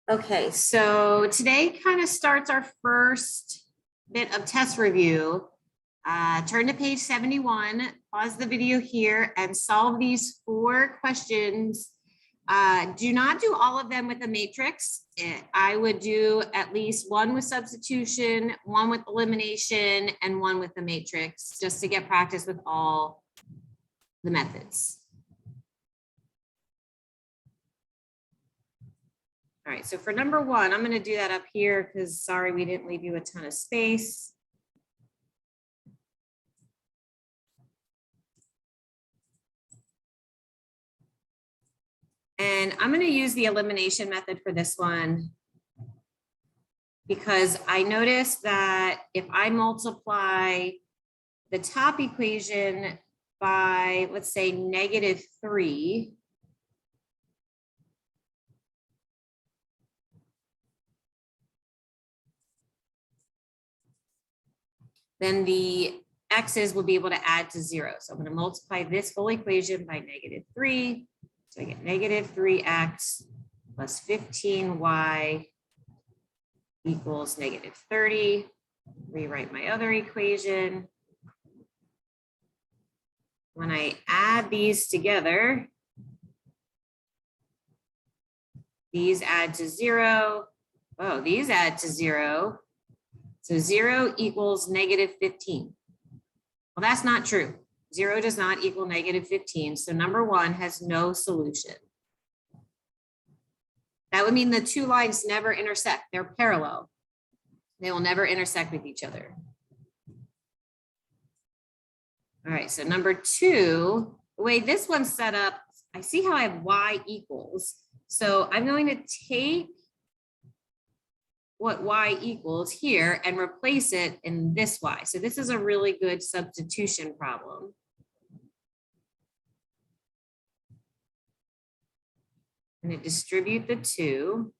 Okay, so today kind of starts our first bit of test review. Turn to page 71, pause the video here and solve these 4 questions. Do not do all of them with a matrix. I would do at least 1 with substitution, 1 with elimination, and 1 with the matrix, just to get practice with all the methods. All right, so for number 1, I'm going to do that up here because sorry, we didn't leave you a ton of space. And I'm going to use the elimination method for this one because I noticed that if I multiply the top equation by, let's say, -3, then the x's will be able to add to 0. So I'm going to multiply this whole equation by -3. So I get -3x plus 15y equals -30. Rewrite my other equation. When I add these together, these add to 0. Oh, these add to 0. So 0 equals -15. Well, that's not true. 0 does not equal -15. So number 1 has no solution. That would mean the 2 lines never intersect. They're parallel. They will never intersect with each other. All right, so number 2, the way this one's set up, I see how I have y equals. So I'm going to take what y equals here and replace it in this y. So this is a really good substitution problem. I'm going to distribute the 2.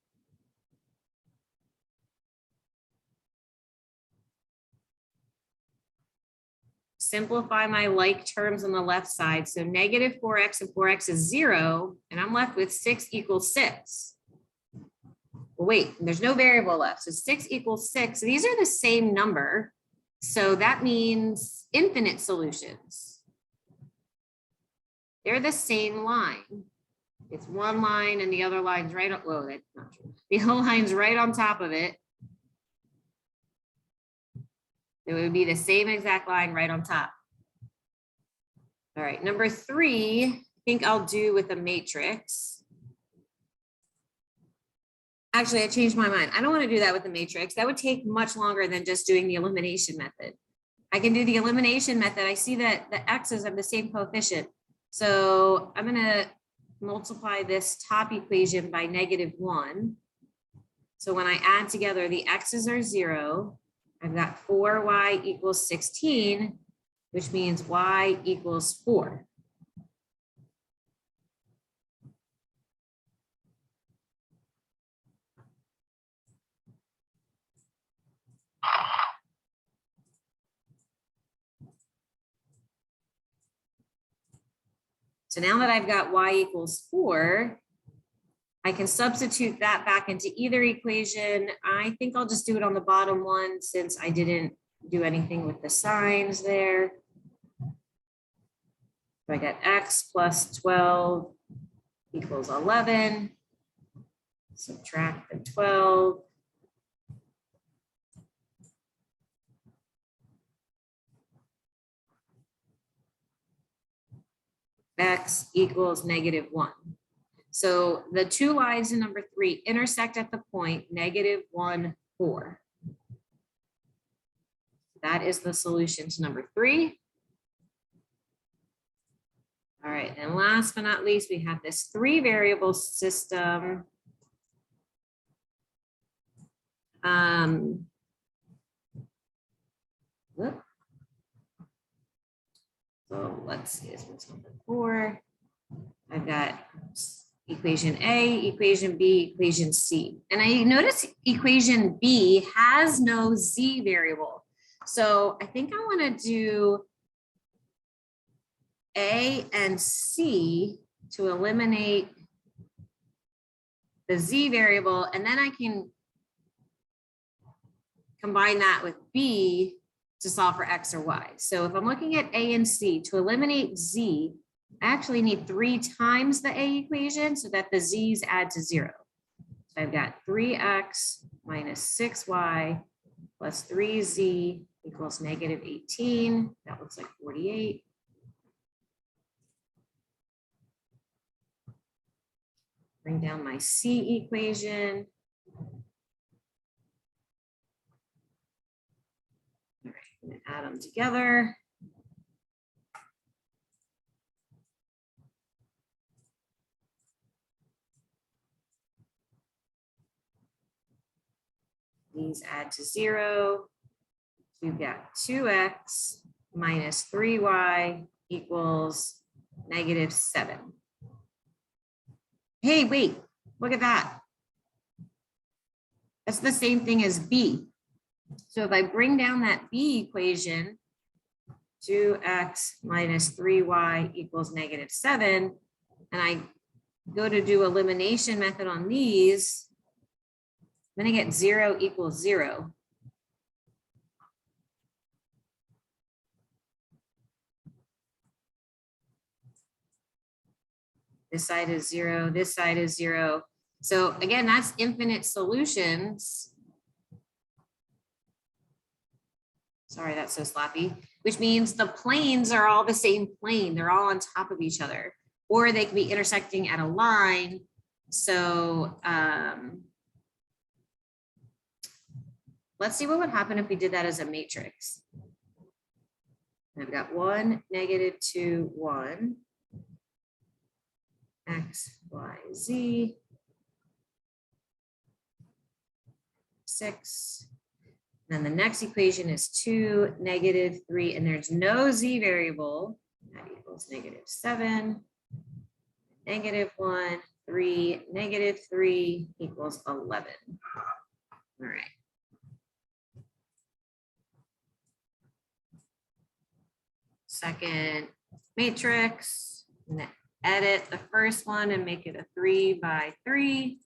Simplify my like terms on the left side. So -4x and 4x is 0, and I'm left with 6 equals 6. Well, wait, there's no variable left. So 6 equals 6. These are the same number. So that means infinite solutions. They're the same line. It's one line and the other line's right on, whoa, that's not true. The whole line's right on top of it. It would be the same exact line right on top. All right, number 3, I think I'll do with a matrix. Actually, I changed my mind. I don't want to do that with the matrix. That would take much longer than just doing the elimination method. I can do the elimination method. I see that the x's have the same coefficient. So I'm going to multiply this top equation by -1. So when I add together, the x's are 0. I've got 4y equals 16, which means y equals 4. So now that I've got y equals 4, I can substitute that back into either equation. I think I'll just do it on the bottom one since I didn't do anything with the signs there. So I got x plus 12 equals 11. Subtract the 12. X equals -1. So the 2 lines in number 3 intersect at the point -1, 4. That is the solution to number 3. All right, and last but not least, we have this 3 variable system. So let's see, this one's number 4. I've got equation A, equation B, equation C. And I notice equation B has no Z variable. So I think I want to do A and C to eliminate the Z variable, and then I can combine that with B to solve for X or Y. So if I'm looking at A and C, to eliminate Z, I actually need 3 times the A equation so that the Z's add to 0. So I've got 3X minus 6Y plus 3Z equals negative 18. That looks like 48. Bring down my C equation. All right, I'm going to add them together. These add to 0. We've got 2x minus 3y equals negative 7. Hey, wait, look at that. That's the same thing as b. So if I bring down that b equation, 2x minus 3y equals negative 7, and I go to do elimination method on these, I'm going to get 0 equals 0. This side is 0, this side is 0. So again, that's infinite solutions. Sorry, that's so sloppy, which means the planes are all the same plane. They're all on top of each other, or they can be intersecting at a line. So let's see what would happen if we did that as a matrix. I've got 1, negative 2, 1. X, Y, Z, 6. Then the next equation is 2, negative 3, and there's no Z variable. That equals negative 7, negative 1, 3, negative 3 equals 11. All right. Second matrix. Edit the first one and make it a 3 by 3.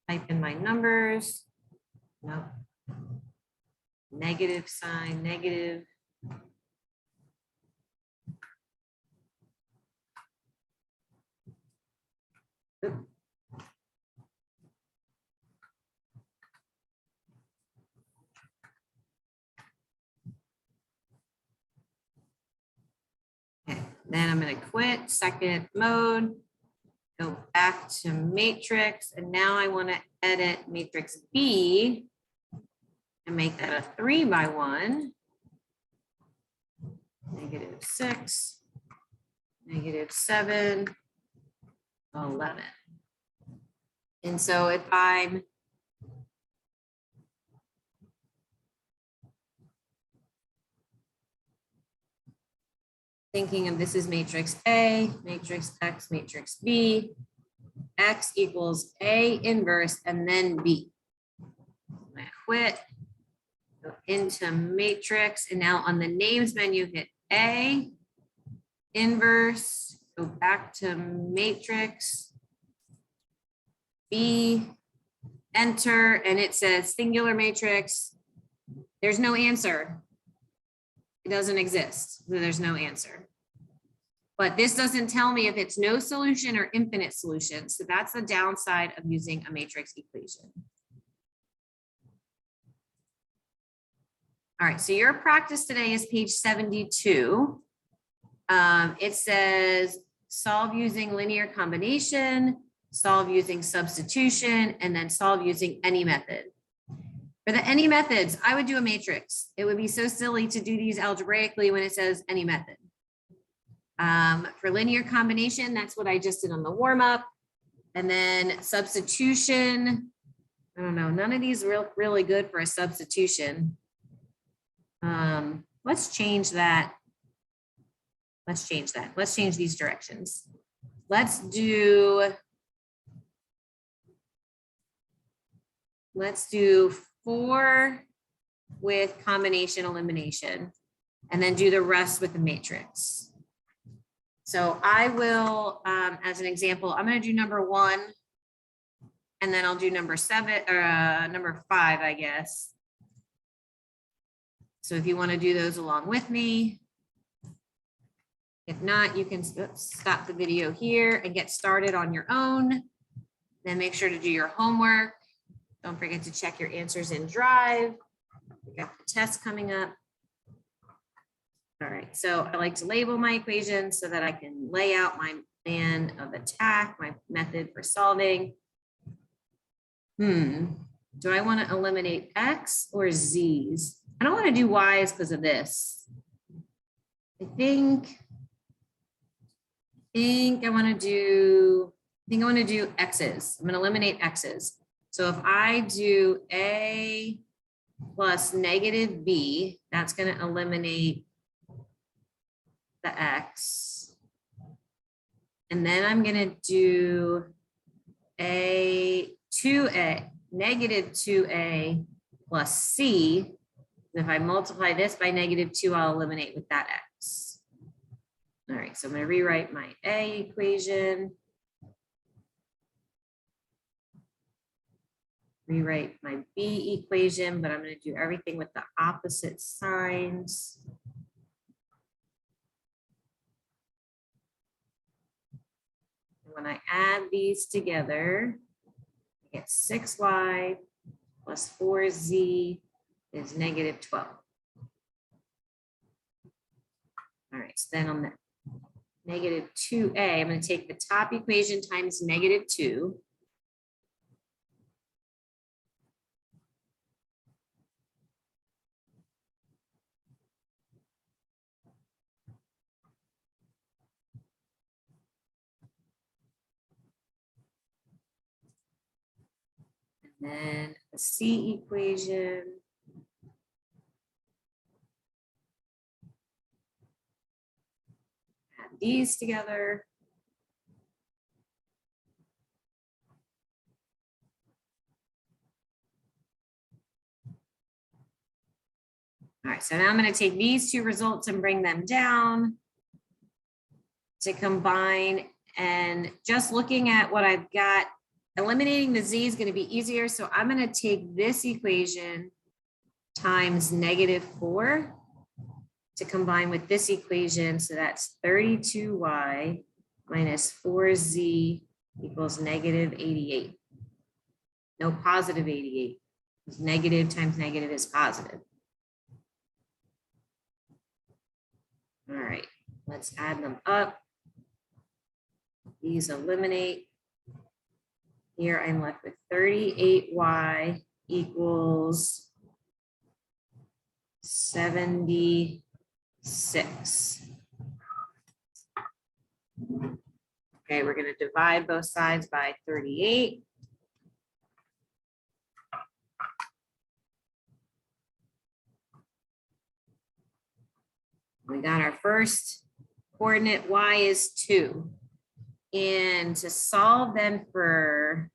Type in my numbers. No. Negative sign, negative. Oop. Okay, then I'm going to quit second mode, go back to matrix, and now I want to edit matrix B and make that a 3 by 1, negative 6, negative 7, 11. And so if I'm thinking of this as matrix A, matrix X, matrix B, X equals A inverse and then B. I quit, go into matrix, and now on the names menu, hit A, inverse, go back to matrix, B, enter, and it says singular matrix. There's no answer. It doesn't exist. There's no answer. But this doesn't tell me if it's no solution or infinite solution. So that's the downside of using a matrix equation. All right, so your practice today is page 72. It says solve using linear combination, solve using substitution, and then solve using any method. For the any methods, I would do a matrix. It would be so silly to do these algebraically when it says any method. For linear combination, that's what I just did on the warm up. And then substitution, I don't know, none of these are really good for a substitution. Let's change that. Let's change that. Let's change these directions. Let's do 4 with combination elimination, and then do the rest with the matrix. So I will, as an example, I'm going to do number 1, and then I'll do number 7 or number 5, I guess. So if you want to do those along with me, if not, you can stop the video here and get started on your own. Then make sure to do your homework. Don't forget to check your answers in Drive. We got the test coming up. All right, so I like to label my equations so that I can lay out my plan of attack, my method for solving. Do I want to eliminate X or Z's? I don't want to do Y's because of this. I think I want to do X's. I'm going to eliminate X's. So if I do A plus negative B, that's going to eliminate the X. And then I'm going to do negative 2A plus C. If I multiply this by negative 2, I'll eliminate with that X. All right, so I'm going to rewrite my A equation. Rewrite my B equation, but I'm going to do everything with the opposite signs. When I add these together, I get 6y plus 4z is negative 12. All right, so then on the negative 2a, I'm going to take the top equation times negative 2. And then the C equation. Add these together. All right, so now I'm going to take these two results and bring them down to combine. And just looking at what I've got, eliminating the z is going to be easier. So I'm going to take this equation times negative 4 to combine with this equation. So that's 32y minus 4z equals negative 88. No, positive 88. Negative times negative is positive. All right, let's add them up. These eliminate. Here I'm left with 38y equals 76. Okay, we're going to divide both sides by 38. We got our first coordinate, y is 2. And to solve then for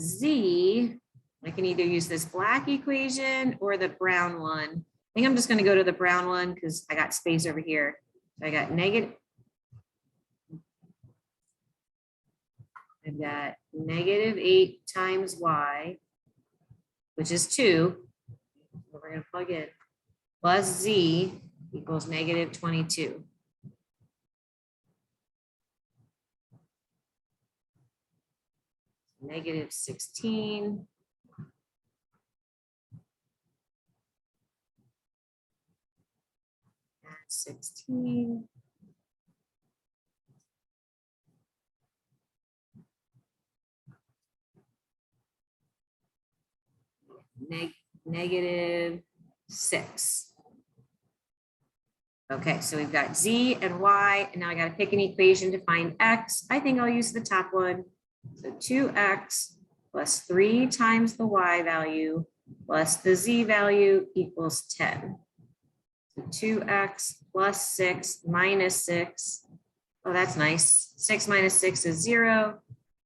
z, I can either use this black equation or the brown one. I think I'm just going to go to the brown one because I got space over here. So I got I've got negative 8 times y, which is 2. So we're going to plug in. Plus z equals negative 22. Negative 16. Add 16. Negative 6. Okay, so we've got z and y, and now I got to pick an equation to find x. I think I'll use the top one. So 2x plus 3 times the y value plus the z value equals 10. So 2x plus 6 minus 6. Oh, that's nice. 6 minus 6 is 0.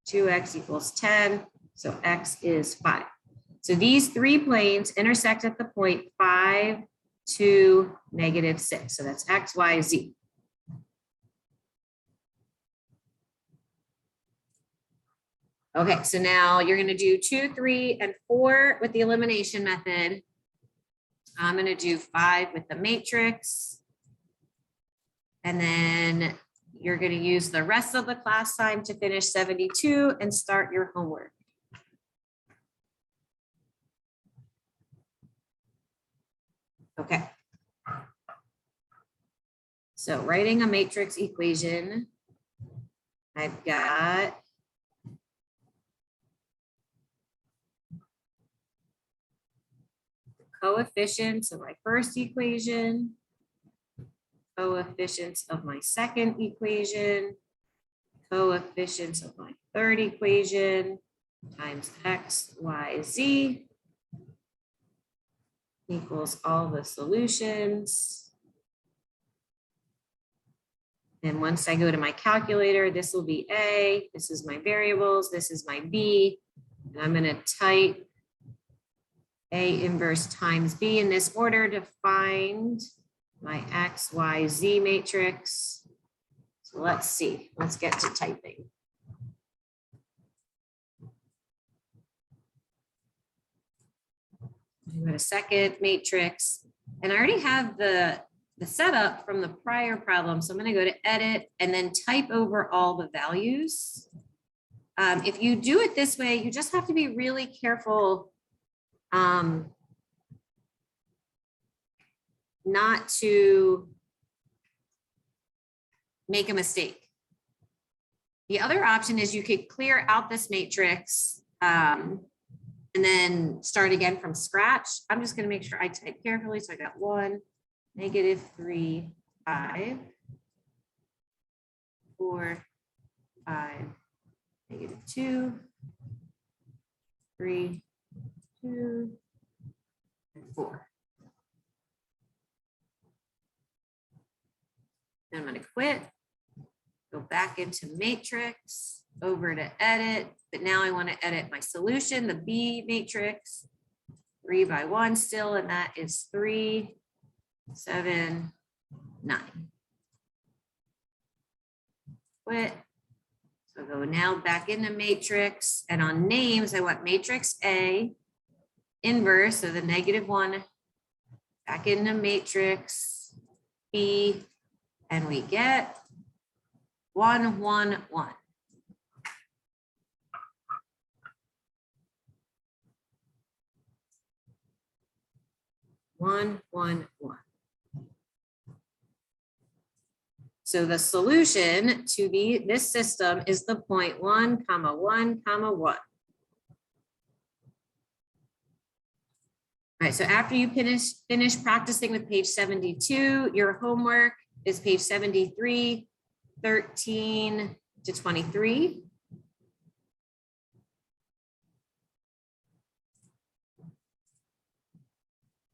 2x equals 10. So x is 5. So these three planes intersect at the point 5, 2, negative 6. So that's x, y, z. Okay, so now you're gonna do 2, 3, and 4 with the elimination method. I'm gonna do 5 with the matrix. And then you're gonna use the rest of the class time to finish 72 and start your homework. Okay. So writing a matrix equation, I've got the coefficients of my first equation, coefficients of my second equation, coefficients of my third equation times x, y, z equals all the solutions. And once I go to my calculator, this will be A, this is my variables, this is my B, and I'm gonna type A inverse times B in this order to find my X, Y, Z matrix. So let's see, let's get to typing. I'm going to second matrix, and I already have the setup from the prior problem. So I'm going to go to edit and then type over all the values. If you do it this way, you just have to be really careful not to make a mistake. The other option is you could clear out this matrix and then start again from scratch. I'm just going to make sure I type carefully. So I got 1, -3, 5, 4, 5, -2, 3, 2, and 4. Then I'm going to quit, go back into matrix, over to edit, but now I want to edit my solution, the B matrix, 3 by 1 still, and that is 3, 7, 9. Quit. So go now back into matrix, and on names, I want matrix A, inverse, so the -1, back into matrix B, and we get 1, 1, 1. One, one, one. So the solution to this system is the point 1, 1, 1. All right, so after you finish practicing with page 72, your homework is page 73, 13 to 23.